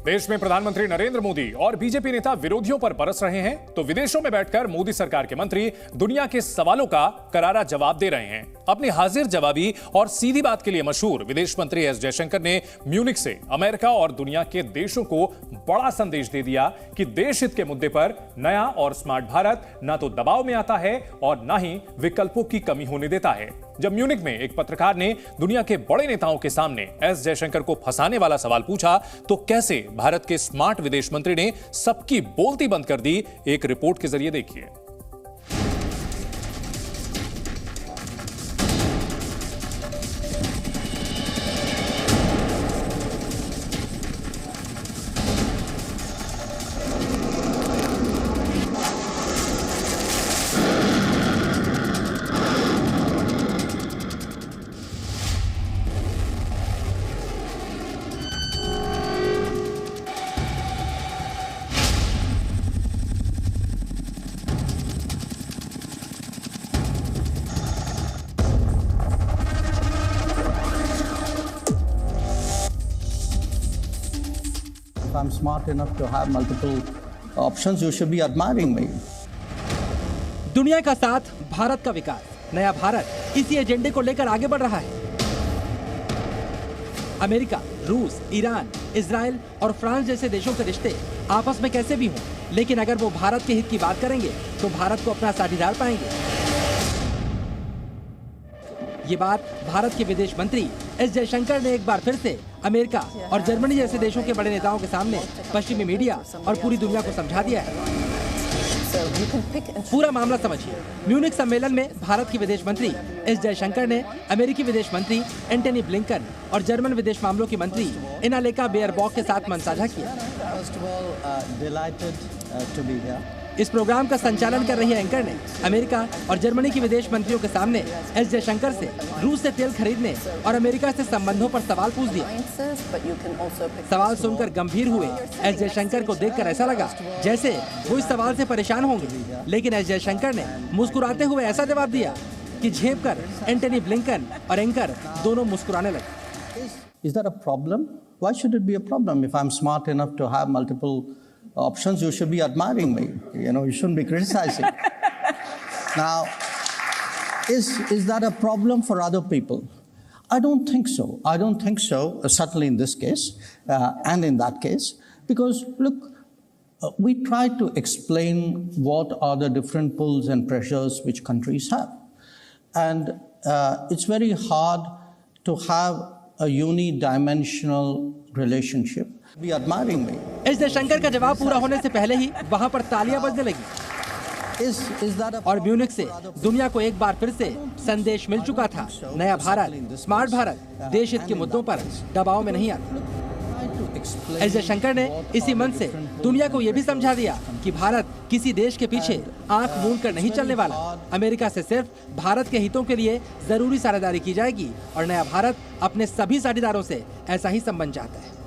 देश में प्रधानमंत्री नरेंद्र मोदी और बीजेपी नेता विरोधियों पर बरस रहे हैं तो विदेशों में बैठकर मोदी सरकार के मंत्री दुनिया के सवालों का करारा जवाब दे रहे हैं। अपनी हाजिर जवाबी और सीधी बात के लिए मशहूर विदेश मंत्री एस जयशंकर ने म्यूनिख से अमेरिका और दुनिया के देशों को बड़ा संदेश दे दिया कि देश हित के मुद्दे पर नया और स्मार्ट भारत न तो दबाव में आता है और न ही विकल्पों की कमी होने देता है। जब म्यूनिख में एक पत्रकार ने दुनिया के बड़े नेताओं के सामने एस जयशंकर को फंसाने वाला सवाल पूछा तो कैसे भारत के स्मार्ट विदेश मंत्री ने सबकी बोलती बंद कर दी, एक रिपोर्ट के जरिए देखिए। If I'm smart enough to have multiple options, you should be admiring me. दुनिया का साथ, भारत का विकास, नया भारत इसी एजेंडे को लेकर आगे बढ़ रहा है। अमेरिका, रूस, ईरान, इजराइल और फ्रांस जैसे देशों के रिश्ते आपस में कैसे भी हों, लेकिन अगर वो भारत के हित की बात करेंगे तो भारत को अपना साझीदार पाएंगे। ये बात भारत के विदेश मंत्री एस जयशंकर ने एक बार फिर से अमेरिका और जर्मनी जैसे देशों के बड़े नेताओं के सामने पश्चिमी मीडिया और पूरी दुनिया को समझा दिया है। पूरा मामला समझिए। म्यूनिख सम्मेलन में भारत के विदेश मंत्री एस जयशंकर ने अमेरिकी विदेश मंत्री एंटनी ब्लिंकन और जर्मन विदेश मामलों की मंत्री एनालेका बेयरबॉक के साथ मंच साझा किया। इस प्रोग्राम का संचालन कर रही एंकर ने अमेरिका और जर्मनी की विदेश मंत्रियों के सामने एस जयशंकर से रूस से तेल खरीदने और अमेरिका से संबंधों पर सवाल पूछ दिया। सवाल सुनकर गंभीर हुए एस जयशंकर को देखकर ऐसा लगा जैसे वो इस सवाल से परेशान होंगे, लेकिन एस जयशंकर ने मुस्कुराते हुए ऐसा जवाब दिया कि झेप कर एंटनी ब्लिंकन और एंकर दोनों मुस्कुराने लगे। Is that a problem? Why should it be a problem? If I'm smart enough to have multiple options, you should be admiring me. You shouldn't be criticizing. Now, is that a problem for other people? I don't think so. I don't think so, certainly in this case and in that case, because look, we try to explain what are the different pulls and pressures which countries have. And it's very hard to have a unidimensional relationship. Be admiring me. S Jaishankar का जवाब पूरा होने से पहले ही वहां पर तालियां बजने लगी और म्यूनिख से दुनिया को एक बार फिर से संदेश मिल चुका था। नया भारत, स्मार्ट भारत देश हित के मुद्दों पर दबाव में नहीं आता। एस जयशंकर ने इसी मंच से दुनिया को यह भी समझा दिया कि भारत किसी देश के पीछे आंख मूंद कर नहीं चलने वाला। अमेरिका से सिर्फ भारत के हितों के लिए जरूरी साझेदारी की जाएगी और नया भारत अपने सभी साझेदारों से ऐसा ही संबंध चाहता है।